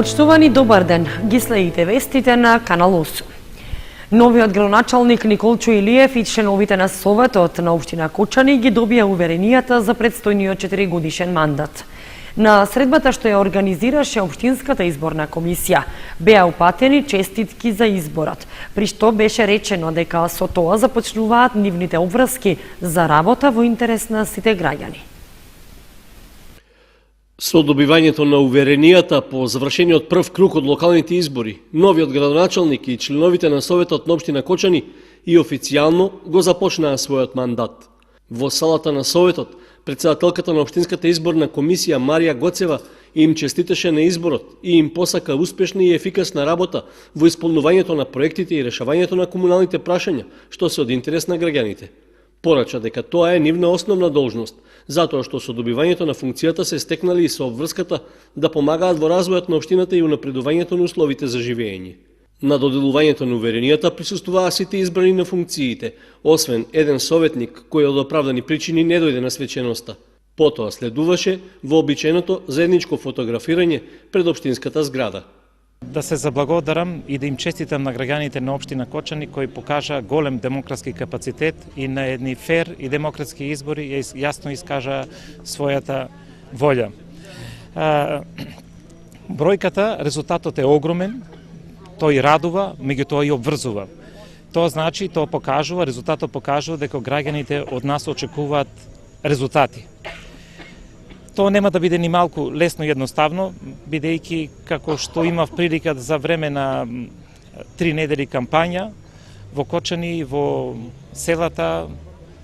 Почитувани, добар ден. Ги следите вестите на Канал 8. Новиот градоначалник Николчо Илиев и членовите на Советот на општина Кочани ги добија уверенијата за предстојниот 4-годишен мандат. На средбата што ја организираше Општинската изборна комисија, беа упатени честитки за изборот, при што беше речено дека со тоа започнуваат нивните обврски за работа во интерес на сите граѓани. Со добивањето на уверенијата по завршениот прв круг од локалните избори, новиот градоначалник и членовите на Советот на општина Кочани и официјално го започнаа својот мандат. Во салата на Советот, председателката на Општинската изборна комисија Марија Гоцева им честитеше на изборот и им посака успешна и ефикасна работа во исполнувањето на проектите и решавањето на комуналните прашања, што се од интерес на граѓаните. Порача дека тоа е нивна основна должност, затоа што со добивањето на функцијата се стекнали и со обврската да помагаат во развојот на општината и унапредувањето на условите за живење. На доделувањето на уверенијата присуствуваа сите избрани на функциите, освен еден советник кој од оправдани причини не дојде на свеченоста. Потоа следуваше вообичаеното заедничко фотографирање пред општинската зграда. Да се заблагодарам и да им честитам на граѓаните на општина Кочани кои покажа голем демократски капацитет и на едни фер и демократски избори јасно искажа својата волја. Бројката, резултатот е огромен, тој радува, меѓутоа и обврзува. Тоа значи, тоа покажува, резултатот покажува дека граѓаните од нас очекуваат резултати. Тоа нема да биде ни малку лесно и едноставно, бидејќи како што имав прилика за време на 3 недели кампања во Кочани, во селата,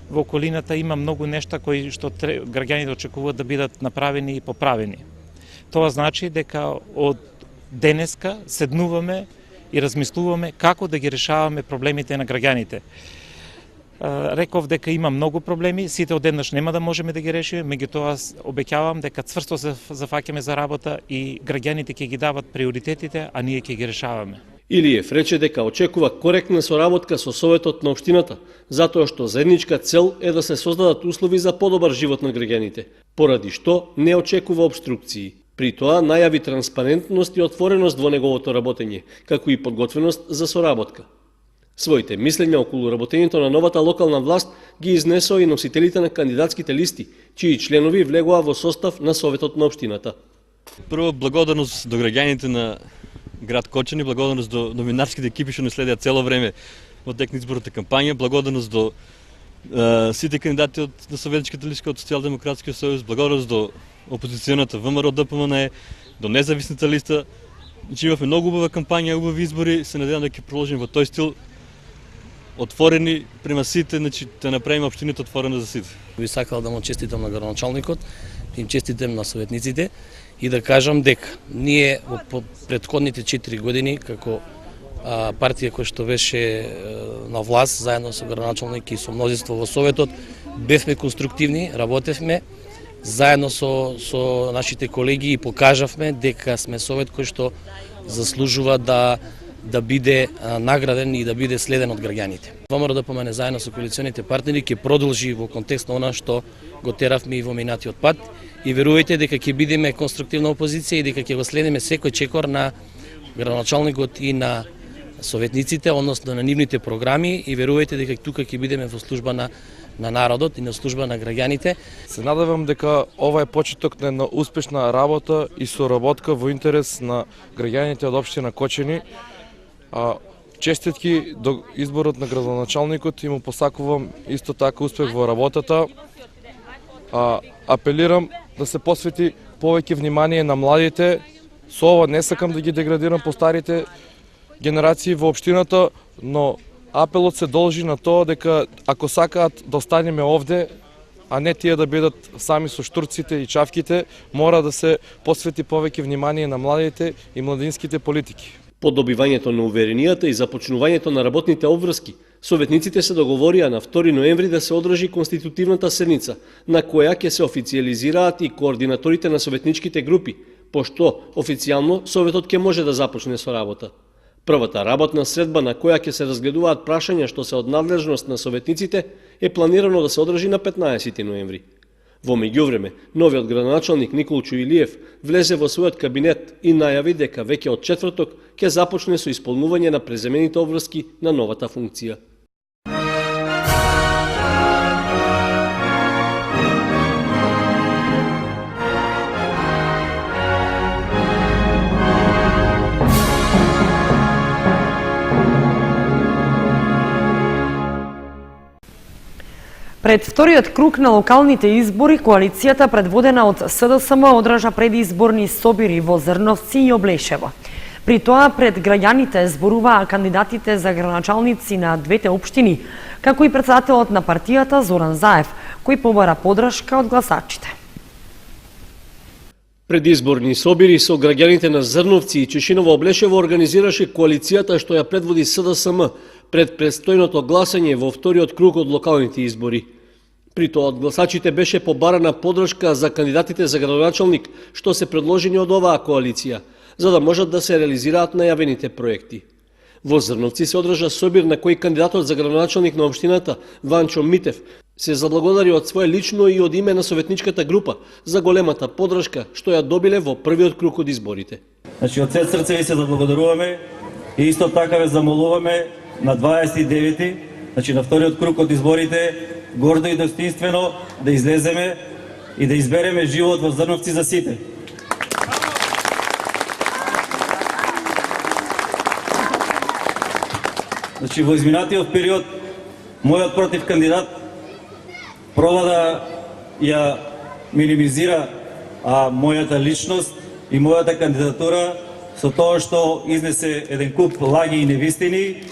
во околината има многу нешта кои што граѓаните очекуваат да бидат направени и поправени. Тоа значи дека од денеска седнуваме и размислуваме како да ги решаваме проблемите на граѓаните. Реков дека има многу проблеми, сите одеднаш нема да можеме да ги решиме, меѓутоа обеќавам дека цврсто се зафаќаме за работа и граѓаните ќе ги дават приоритетите, а ние ќе ги решаваме. Илиев рече дека очекува коректна соработка со Советот на општината, затоа што заедничка цел е да се создадат услови за подобар живот на граѓаните, поради што не очекува обструкции. При тоа најави транспарентност и отвореност во неговото работење, како и подготвеност за соработка. Своите мислења околу работењето на новата локална власт ги изнесоа и носителите на кандидатските листи, чии членови влегоа во состав на Советот на општината. Прво, благодарност до граѓаните на град Кочани, благодарност до новинарските екипи што не следеа цело време во тек на изборната кампања, благодарност до сите кандидати на советничката листа од Социјалдемократскиот сојуз, благодарност до опозиционата ВМРО ДПМН, до независната листа. Значи имавме многу убава кампања, убави избори, се надевам да ќе продолжим во тој стил, отворени према сите, значи да направиме општината отворена за сите. Би сакал да му честитам на градоначалникот, им честитам на советниците и да кажам дека ние во претходните 4 години како партија која што беше на власт заедно со градоначалник и со мнозинство во Советот, бевме конструктивни, работевме заедно со нашите колеги и покажавме дека сме Совет кој што заслужува да биде награден и да биде следен од граѓаните. ВМРО ДПМН заедно со коалиционите партнери ќе продолжи во контекст на она што го теравме и во минатиот пат и верувајте дека ќе бидеме конструктивна опозиција и дека ќе го следиме секој чекор на градоначалникот и на советниците, односно на нивните програми и верувајте дека тука ќе бидеме во служба на народот и на служба на граѓаните. Се надевам дека ова е почеток на една успешна работа и соработка во интерес на граѓаните од општина Кочани. Честитки до изборот на градоначалникот и му посакувам исто така успех во работата. Апелирам да се посвети повеќе внимание на младите. Со ова не сакам да ги деградирам по старите генерации во општината, но апелот се должи на тоа дека ако сакаат да останеме овде, а не тие да бидат сами со штурците и чавките, мора да се посвети повеќе внимание на младите и младинските политики. По добивањето на уверенијата и започнувањето на работните обврски, советниците се договорија на 2 ноември да се одржи конститутивната седница, на која ќе се официјализираат и координаторите на советничките групи, пошто официјално Советот ќе може да започне со работа. Првата работна средба на која ќе се разгледуваат прашања што се од надлежност на советниците е планирано да се одржи на 15 ноември. Во меѓувреме, новиот градоначалник Николчо Илиев влезе во својот кабинет и најави дека веќе од четврток ќе започне со исполнување на преземените обврски на новата функција. Пред вториот круг на локалните избори, коалицијата предводена од СДСМ одржа предизборни собири во Зрновци и Облешево. При тоа пред граѓаните зборуваа кандидатите за градоначалници на двете општини, како и претседателот на партијата Зоран Заев, кој побара подршка од гласачите. Предизборни собири со граѓаните на Зрновци и Чешиново Облешево организираше коалицијата што ја предводи СДСМ пред предстојното гласање во вториот круг од локалните избори. При тоа од гласачите беше побарана подршка за кандидатите за градоначалник што се предложени од оваа коалиција, за да можат да се реализираат најавените проекти. Во Зрновци се одржа собир на кој кандидатот за градоначалник на општината Ванчо Митев се заблагодари од свое лично и од име на советничката група за големата подршка што ја добиле во првиот круг од изборите. Значи од сет срце ви се заблагодаруваме и исто така ве замолуваме на 29-ти, значи на вториот круг од изборите, гордо и достоинствено да излеземе и да избереме живот во Зрновци за сите. Значи во изминатиот период мојот против кандидат проба да ја минимизира мојата личност и мојата кандидатура со тоа што изнесе еден куп лаги и невистини.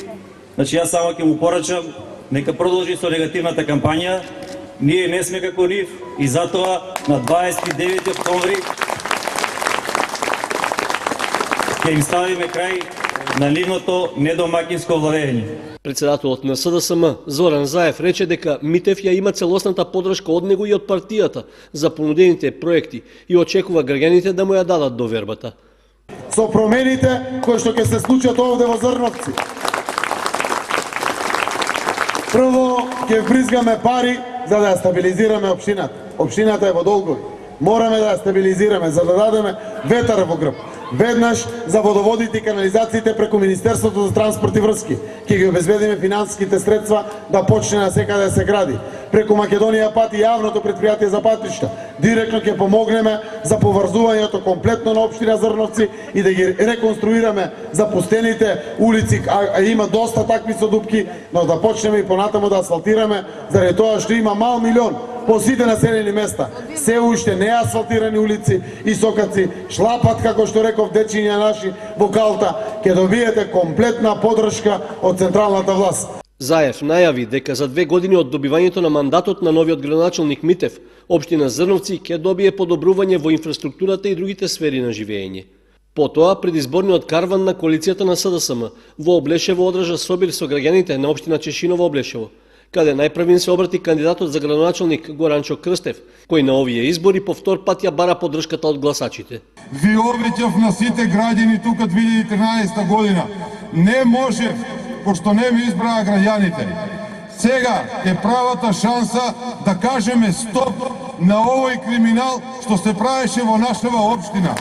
Значи јас само ќе му порачам нека продолжи со негативната кампања. Ние не сме како нив и затоа на 29 октомври ќе им ставиме крај на нивното недомакинско владење. Председателот на СДСМ Зоран Заев рече дека Митев ја има целосната подршка од него и од партијата за понудените проекти и очекува граѓаните да му ја дадат довербата. Со промените кои што ќе се случат овде во Зрновци. Прво ќе вбризгаме пари за да ја стабилизираме општината. Општината е во долгови. Мораме да ја стабилизираме за да дадеме ветар во грб. Веднаш за водоводите и канализациите преку Министерството за транспорт и врски. Ќе ги обезбедиме финансиските средства да почне на секаде да се гради. Преку Македонија пати јавното предпријатие за патишта. Директно ќе помогнеме за поврзувањето комплетно на општина Зрновци и да ги реконструираме запустените улици, а има доста такви со дупки, но да почнеме и понатаму да асфалтираме, заради тоа што има мал милион по сите населени места. Се уште не асфалтирани улици и сокаци, шлапат, како што реков дечиња наши во Калта, ќе добиете комплетна подршка од централната власт. Заев најави дека за 2 години од добивањето на мандатот на новиот градоначалник Митев, општина Зрновци ќе добие подобрување во инфраструктурата и другите сфери на живење. Потоа, предизборниот карван на коалицијата на СДСМ во Облешево одржа собир со граѓаните на општина Чешиново Облешево, каде најпрвин се обрати кандидатот за градоначалник Горанчо Крстев, кој на овие избори по втор пат ја бара подршката од гласачите. Ви обреќав на сите граѓани тука 2013 година. Не можев, пошто не ми избраа граѓаните. Сега е правата шанса да кажеме стоп на овој криминал што се правеше во нашава општина.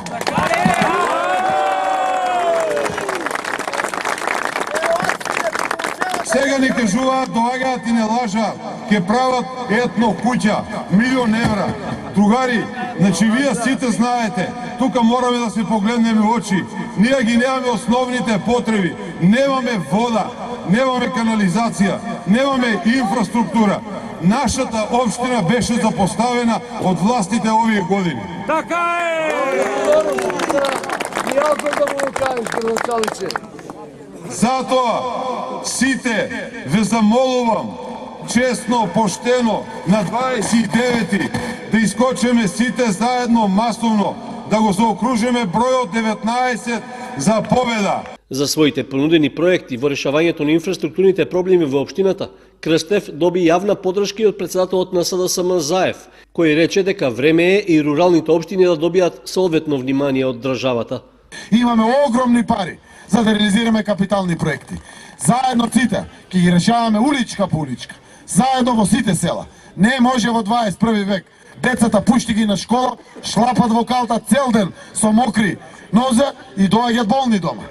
Сега ни кажуваат, доаѓаат и не лажаат, ке прават етно куќа, 1.000.000 евра. Другари, значи вие сите знаете, тука мораме да се погледнеме очи. Ние ги немаме основните потреби, немаме вода, немаме канализација, немаме инфраструктура. Нашата општина беше запоставена од властите овие години. Така е! Јако да му кажеш, градоначалниче. Затоа сите ве замолувам честно, поштено на 29-ти да искочеме сите заедно масовно, да го заокружиме бројот 19 за победа. За своите понудени проекти во решавањето на инфраструктурните проблеми во општината, Крстев доби јавна подршка и од председателот на СДСМ Заев, кој рече дека време е и руралните општини да добијат соодветно внимание од државата. Имаме огромни пари за да реализираме капитални проекти. Заедно сите ќе ги решаваме уличка по уличка. Заедно во сите села. Не може во 21 век Децата пушти ги на школа, шлапат во калта цел ден со мокри нозе и доаѓаат болни дома.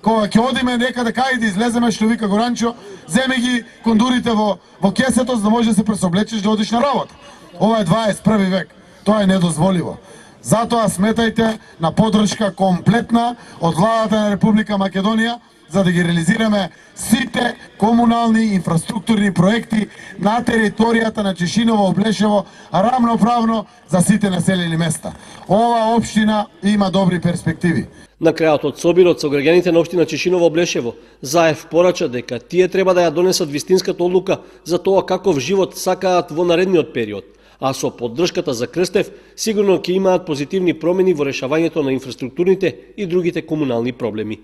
Кога ќе одиме некаде кај да излеземе, што вика Горанчо, земи ги кондурите во кесето за да може да се пресоблечеш да одиш на работа. Ова е 21 век. Тоа е недозволиво. Затоа сметајте на поддршка комплетна од владата на Република Македонија за да ги реализираме сите комунални инфраструктурни проекти на територијата на Чешиново, Облешево, рамноправно за сите населени места. Ова општина има добри перспективи. На крајот од собирот со граѓаните на општина Чешиново Облешево, Заев порача дека тие треба да ја донесат вистинската одлука за тоа каков живот сакаат во наредниот период, а со поддршката за Крстев сигурно ќе имаат позитивни промени во решавањето на инфраструктурните и другите комунални проблеми.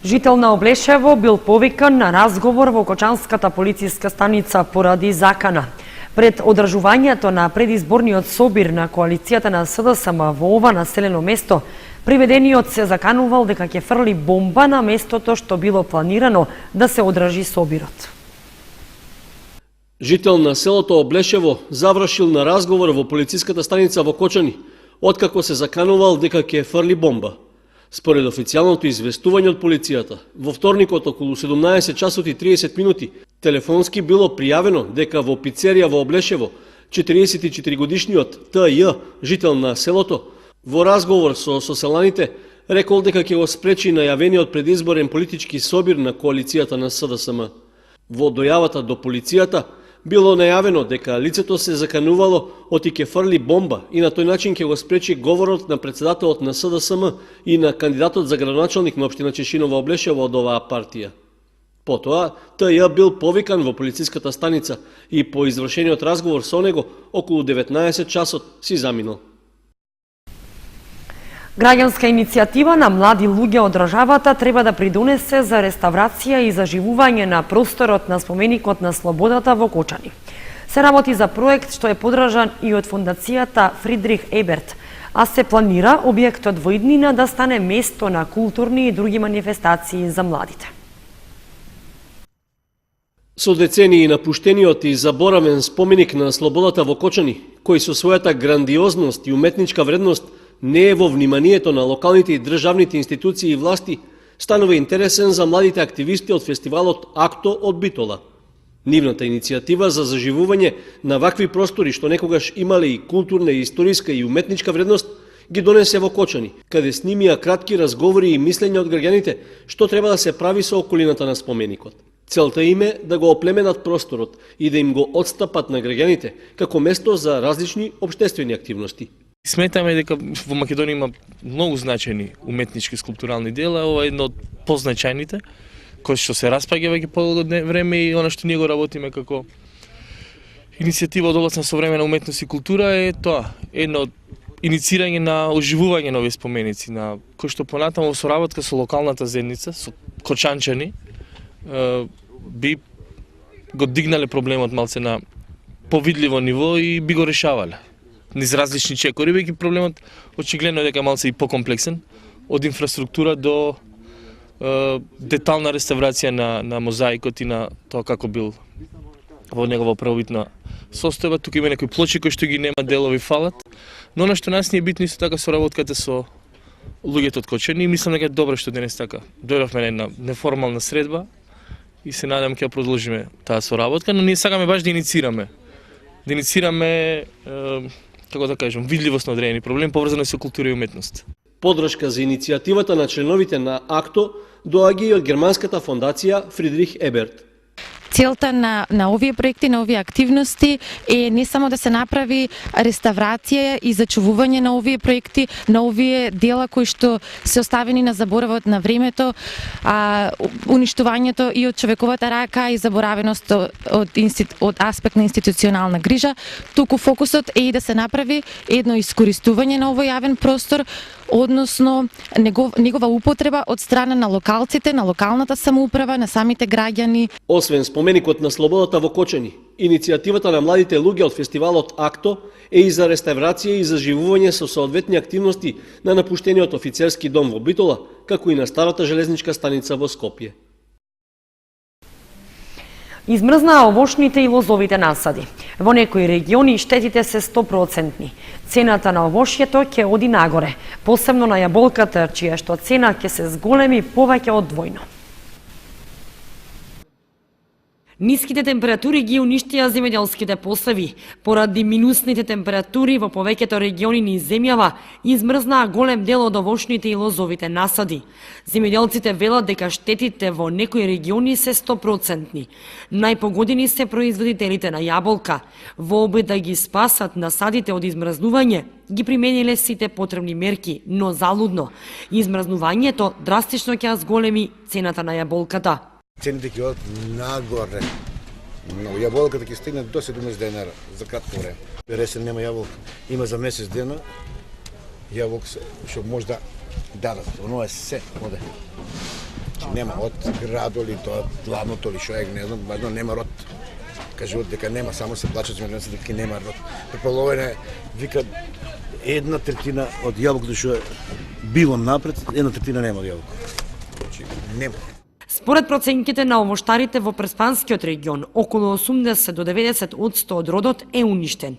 Жител на Облешево бил повикан на разговор во Кочанската полициска станица поради закана. Пред одржувањето на предизборниот собир на коалицијата на СДСМ во ова населено место, приведениот се заканувал дека ќе фрли бомба на местото што било планирано да се одржи собирот. Жител на селото Облешево завршил на разговор во полициската станица во Кочани, откако се заканувал дека ќе фрли бомба. Според официјалното известување од полицијата, во вторникот околу 17 часот и 30 минути, телефонски било пријавено дека во пицерија во Облешево, 44 годишниот Т.Ј., жител на селото, во разговор со соселаните, рекол дека ќе го спречи најавениот предизборен политички собир на коалицијата на СДСМ. Во дојавата до полицијата, било најавено дека лицето се заканувало оти ќе фрли бомба и на тој начин ќе го спречи говорот на председателот на СДСМ и на кандидатот за градоначалник на општина Чешиново Облешево од оваа партија. Потоа, Т.Ј. бил повикан во полициската станица и по извршениот разговор со него околу 19 часот си заминал. Граѓанска иницијатива на млади луѓе од државата треба да придонесе за реставрација и заживување на просторот на споменикот на слободата во Кочани. Се работи за проект што е поддржан и од фондацијата Фридрих Еберт, а се планира објектот во иднина да стане место на културни и други манифестации за младите. Со децении напуштениот и заборавен споменик на слободата во Кочани, кој со својата грандиозност и уметничка вредност не е во вниманието на локалните и државните институции и власти, станува интересен за младите активисти од фестивалот Акто од Битола. Нивната иницијатива за заживување на вакви простори што некогаш имале и културна, и историска и уметничка вредност, ги донесе во Кочани, каде снимија кратки разговори и мислења од граѓаните што треба да се прави со околината на споменикот. Целта им е да го оплеменат просторот и да им го отстапат на граѓаните како место за различни општествени активности. Сметаме дека во Македонија има многу значајни уметнички скулптурални дела, ова е едно од позначајните, кој што се распаѓа веќе подолго време и она што ние го работиме како иницијатива од област на современа уметност и култура е тоа, едно од иницирање на оживување на овие споменици, на кој што понатаму во соработка со локалната заедница, со кочанчани, би го дигнале проблемот малце на повидливо ниво и би го решавале. Низ различни чекори, веќе проблемот очигледно дека малце и покомплексен, од инфраструктура до детална реставрација на мозаикот и на тоа како бил во негова првобитна состојба. Тука има некои плочи кои што ги нема, делови фалат, но она што нас ни е битно исто така соработката со луѓето од Кочани и мислам дека е добро што денес така дојдовме на една неформална средба и се надам ќе продолжиме таа соработка, но ние сакаме баш да иницираме како да кажем, видливост на одредени проблем поврзани со култура и уметност. Поддршка за иницијативата на членовите на АКТО доаѓа и од германската фондација Фридрих Еберт. Целта на овие проекти, на овие активности е не само да се направи реставрација и зачувување на овие проекти, на овие дела кои што се оставени на заборавот на времето, уништувањето и од човековата рака и заборавеност од аспект на институционална грижа, туку фокусот е и да се направи едно искористување на овој јавен простор односно негова употреба од страна на локалците, на локалната самоуправа, на самите граѓани. Освен споменикот на слободата во Кочани, иницијативата на младите луѓе од фестивалот Акто е и за реставрација и заживување со соодветни активности на напуштениот офицерски дом во Битола, како и на старата железничка станица во Скопје. Измрзнаа овошните и лозовите насади. Во некои региони штетите се 100%. Цената на овошјето ќе оди нагоре, посебно на јаболката, чија што цена ќе се зголеми повеќе од двојно. Ниските температури ги уништија земјоделските посеви. Поради минусните температури во повеќето региони низ земјава, измрзнаа голем дел од овошните и лозовите насади. Земјоделците велат дека штетите во некои региони се 100%. Најпогодени се производителите на јаболка. Во обид да ги спасат насадите од измрзнување, ги примениле сите потребни мерки, но залудно. Измрзнувањето драстично ќе зголеми цената на јаболката. Цените ќе одат нагоре. Но јаболката ќе стигне до 70 денара за кратко време. Ресен нема јаболка. Има за месец дена јаболка што може да дадат. Оно е се оде. Нема од градоли, тоа главното ли што е, не знам, важно нема род. Кажуваат дека нема, само се плачат земјоделците дека нема род. Преполовина вика 1/3 од јаболката што било напред, 1/3 нема од јаболка. Значи нема. Според проценките на овоштарите во Преспанскиот регион, околу 80 до 90% од родот е уништен.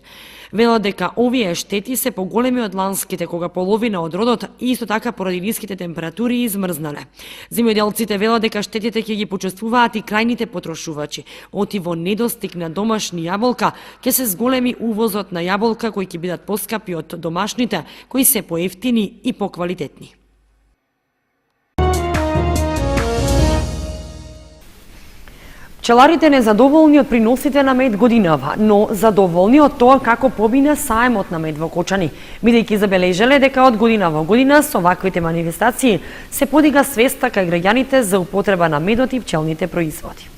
Велат дека овие штети се поголеми од ланските, кога половина од родот и исто така поради ниските температури измрзнале. Земјоделците велат дека штетите ќе ги почувствуваат и крајните потрошувачи. Оти во недостиг на домашни јаболка ќе се зголеми увозот на јаболка кои ќе бидат поскапи од домашните, кои се поевтини и поквалитетни. Пчеларите незадоволни од приносите на мед годинава, но задоволни од тоа како побина саемот на мед во Кочани, бидејќи забележале дека од година во година со ваквите манифестации се подига свеста кај граѓаните за употреба на медот и пчелните производи.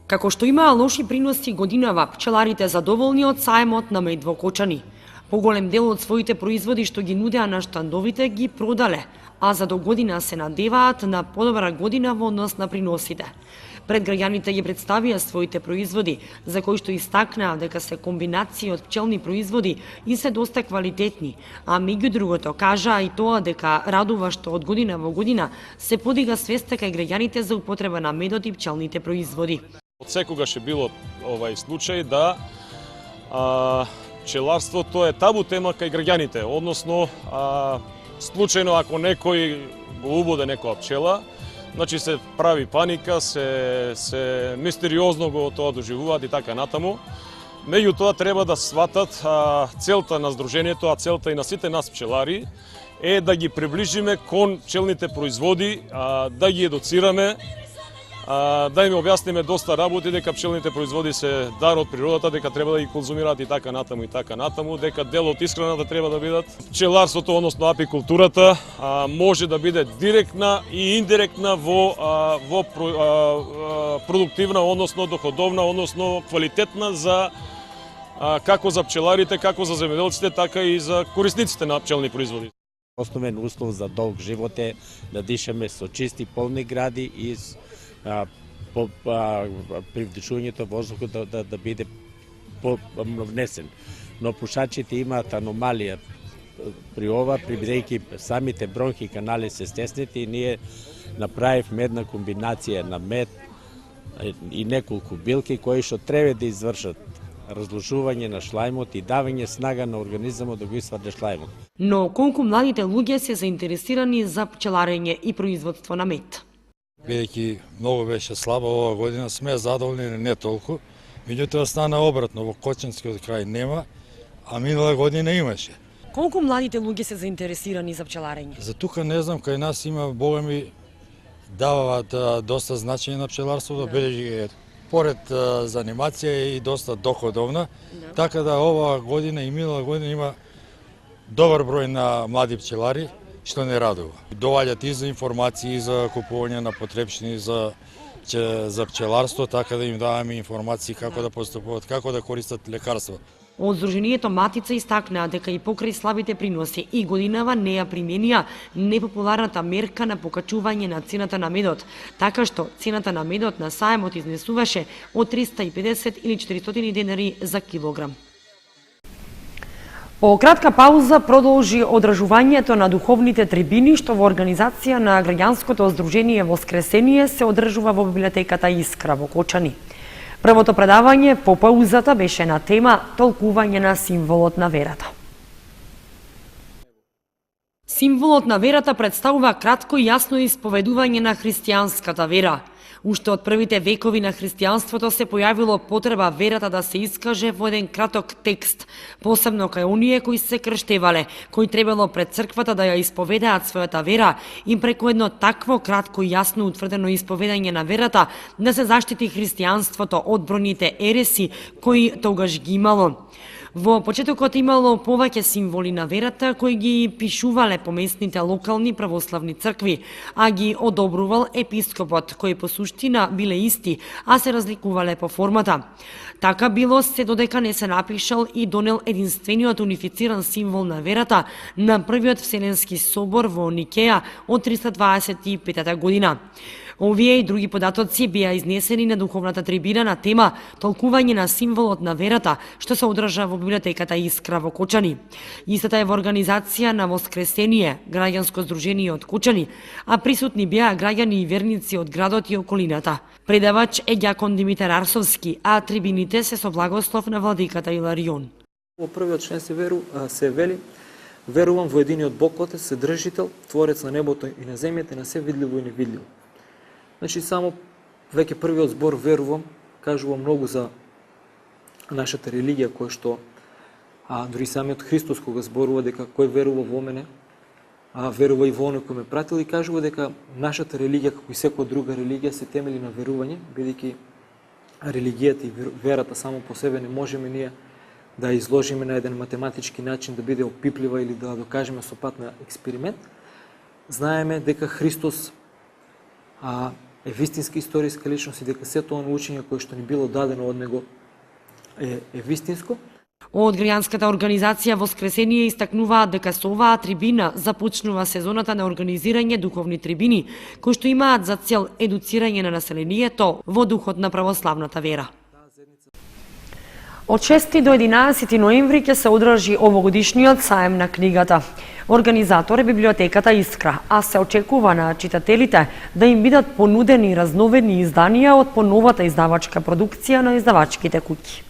Како што имаа лоши приноси годинава, пчеларите задоволни од саемот на мед во Кочани. Поголем дел од своите производи што ги нудеа на штандовите ги продале, а за до година се надеваат на подобра година во однос на приносите. Пред граѓаните ги представија своите производи, за кои што истакнаа дека се комбинации од пчелни производи и се доста квалитетни, а меѓу другото кажаа и тоа дека радува што од година во година се подига свеста кај граѓаните за употреба на медот и пчелните производи. Од секогаш е било случај да пчеларството е табу тема кај граѓаните, односно случајно ако некој го убоде некоја пчела, значи се прави паника, се мистериозно го тоа доживуваат и така натаму. Меѓутоа треба да сватат целта на здружението, а целта и на сите нас пчелари е да ги приближиме кон пчелните производи, да ги едуцираме, да им објасниме доста работи дека пчелните производи се дар од природата, дека треба да ги конзумираат и така натаму, дека дел од исхраната треба да бидат. Пчеларството, односно апикултурата, може да биде директна и индиректна во продуктивна, односно доходовна, односно квалитетна за како за пчеларите, како за земјоделците, така и за корисниците на пчелни производи. Основен услов за долг живот е да дишаме со чисти полни гради и при вдишувањето воздухот да биде внесен. Но пушачите имаат аномалија при ова, бидејќи самите бронхи канали се стеснети и ние направивме една комбинација на мед и неколку билки кои што треба да извршат разложување на шлајмот и давање снага на организмот да го извади шлајмот. Но колку младите луѓе се заинтересирани за пчеларење и производство на мед? Бидејќи многу беше слаба ова година, сме задоволни не толку. Меѓутоа стана обратно, во Кочанскиот крај нема, а минала година имаше. Колку младите луѓе се заинтересирани за пчеларење? За тука не знам, кај нас има богами даваат доста значење на пчеларството, бележи поред занимација и доста доходовна, така да ова година и минала година има добар број на млади пчелари, што не радува. Доаѓаат и за информации, за купување на потрепштини за пчеларство, така да им даваме информации како да постапуваат, како да користат лекарства. Од Сдруженијето Матица истакнаа дека и покрај слабите приноси и годинава не ја применија непопуларната мерка на покачување на цената на медот, така што цената на медот на саемот изнесуваше од 350 или 400 денари за килограм. По кратка пауза продолжи одржувањето на духовните трибини, што во организација на граѓанското здружение Воскресение се одржува во библиотеката Искра во Кочани. Првото предавање по паузата беше на тема толкување на символот на верата. Символот на верата представува кратко и јасно исповедување на христијанската вера. Уште од првите векови на христијанството се појавило потреба верата да се искаже во еден краток текст, посебно кај оние кои се крштевале, кои требало пред црквата да ја исповедаат својата вера и преку едно такво кратко и јасно утврдено исповедање на верата да се заштити христијанството од бројните ереси кои тогаш ги имало. Во почетокот имало повеќе символи на верата кои ги пишувале поместните локални православни цркви, а ги одобрувал епископот, кои по суштина биле исти, а се разликувале по формата. Така било се додека не се напишал и донел единствениот унифициран символ на верата на првиот Вселенски собор во Никеја од 325 година. Овие и други податоци беа изнесени на духовната трибина на тема толкување на символот на верата, што се одржа во библиотеката Искра во Кочани. Истата е во организација на Воскресение, граѓанско здружение од Кочани, а присутни беа граѓани и верници од градот и околината. Предавач е ѓакон Димитар Арсовски, а трибините се со благослов на владиката Иларион. Во првиот член се вели: верувам во единиот Бог Отец, Вседржител, Творец на небото и на земјата, на се видливо и невидливо. Значи, само веќе првиот збор верувам кажува многу за нашата религија, која што дури самиот Христос кога зборува дека кој верува во мене, верува и во оној кој ме пратил, и кажува дека нашата религија, како и секоја друга религија, се темели на верување, бидејќи религијата и верата само по себе не можеме ние да изложиме на еден математички начин, да биде опиплива или да докажеме со пат на експеримент. Знаеме дека Христос е вистинска историска личност и дека сето оно учење кое што ни било дадено од него е вистинско. Од граѓанската организација Воскресение истакнуваат дека со оваа трибина започнува сезоната на организирање духовни трибини, кои што имаат за цел едуцирање на населението во духот на православната вера. Од 6 до 11 ноември ќе се одржи овогодишниот саем на книгата. Организатор е библиотеката Искра, а се очекува на читателите да им бидат понудени разновидни изданија од поновата издавачка продукција на издавачките куќи.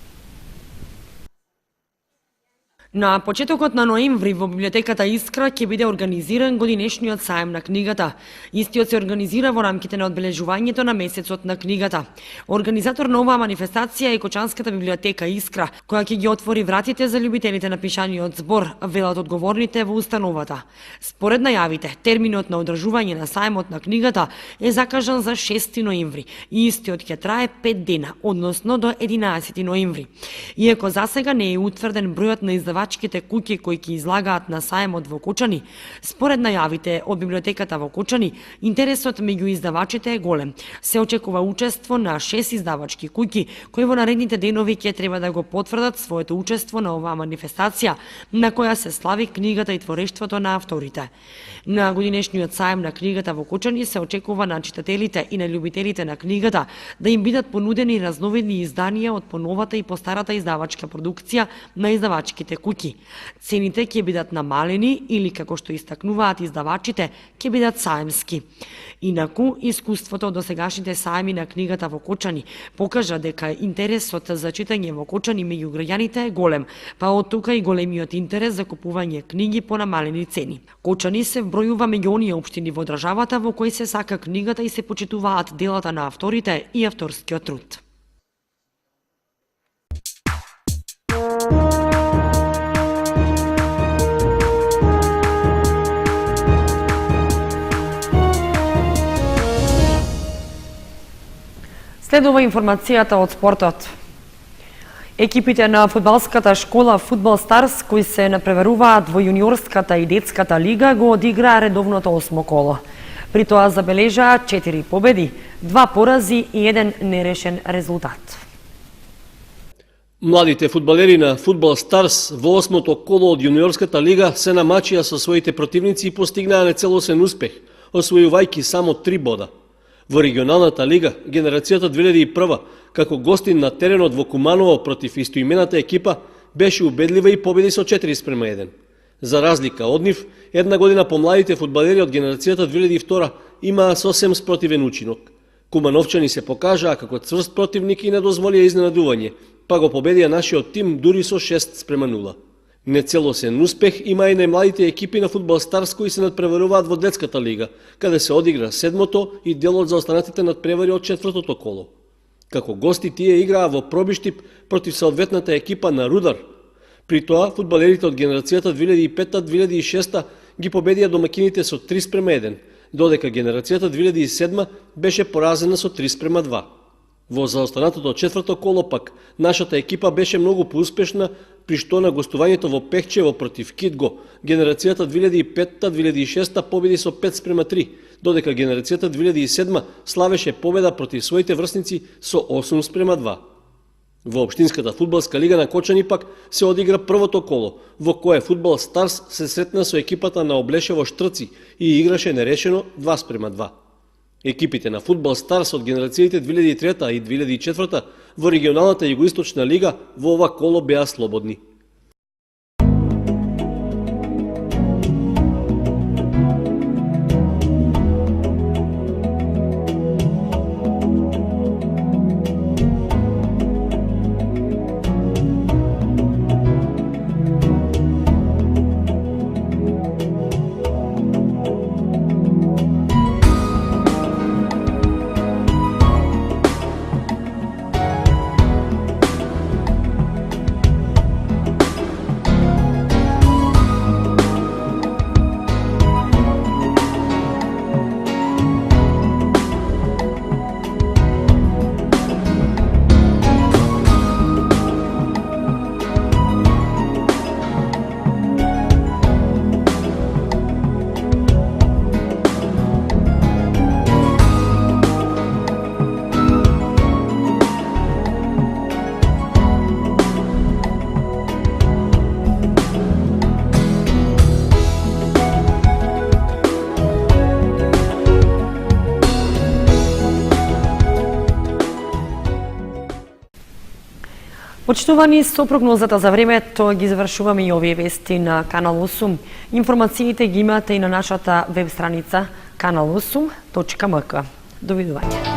На почетокот на ноември во библиотеката Искра ќе биде организиран годинешниот саем на книгата. Истиот се организира во рамките на одбележувањето на месецот на книгата. Организатор на оваа манифестација е Кочанската библиотека Искра, која ќе ги отвори вратите за љубителите на пишаниот збор, велат одговорните во установата. Според најавите, терминот на одржување на саемот на книгата е закажан за 6 ноември и истиот ќе трае 5 дена, односно до 11 ноември. Иако засега не е утврден бројот на издавачките куќи кои ќе излагаат на саемот во Кочани, според најавите од библиотеката во Кочани, интересот меѓу издавачите е голем. Се очекува учество на 6 издавачки куќи, кои во наредните денови ќе треба да го потврдат своето учество на оваа манифестација, на која се слави книгата и творештвото на авторите. На годинешниот саем на книгата во Кочани се очекува на читателите и на љубителите на книгата да им бидат понудени разновидни изданија од поновата и постарата издавачка продукција на издавачките куќи. Цените ќе бидат намалени или, како што истакнуваат издавачите, ќе бидат саемски. Инаку, искуството од досегашните саеми на книгата во Кочани покажа дека интересот за читање во Кочани меѓу граѓаните е голем, па од тука и големиот интерес за купување книги по намалени цени. Кочани се вбројува меѓу оние општини во државата во кои се сака книгата и се почитуваат делата на авторите и авторскиот труд. Следува информацијата од спортот. Екипите на фудбалската школа Фудбал Старс, кои се напреваруваат во јуниорската и детската лига, го одиграа редовното 8 коло. При тоа забележаа 4 победи, 2 порази и 1 нерешен резултат. Младите фудбалери на Фудбал Старс во 8-то коло од јуниорската лига се намачија со своите противници и постигнаа нецелосен успех, освојувајќи само 3 бода. Во регионалната лига, генерацијата 2001, како гостин на теренот во Куманово против истоимената екипа, беше убедлива и победи со 4:1. За разлика од нив, една година помладите фудбалери од генерацијата 2002 имаа сосем спротивен учинок. Кумановчани се покажаа како цврст противник и не дозволија изненадување, па го победија нашиот тим дури со 6:0. Нецелосен успех има и најмладите екипи на Фудбал Старс кои се надпреваруваат во детската лига, каде се одигра 7-то и делот за останатите надпревари од 4-то коло. Како гости тие играа во пробиштип против соодветната екипа на Рудар. При тоа, фудбалерите од генерацијата 2005-2006 ги победија домакините со 3:1, додека генерацијата 2007 беше поразена со 3:2. Во заостанатото 4-то коло пак, нашата екипа беше многу поуспешна, при што на гостувањето во Пехчево против Китго, генерацијата 2005-2006 победи со 5:3, додека генерацијата 2007 славеше победа против своите врсници со 8:2. Во Општинската фудбалска лига на Кочани пак се одигра првото коло, во кое Фудбал Старс се сретна со екипата на Облешево Штрци и играше нерешено 2:2. Екипите на Фудбал Старс од генерациите 2003 и 2004 во регионалната југоисточна лига во ова коло беа слободни. Почитувани, со прогнозата за времето ги завршуваме и овие вести на Канал 8. Информациите ги имате и на нашата веб страница kanal8.mk. Довидување.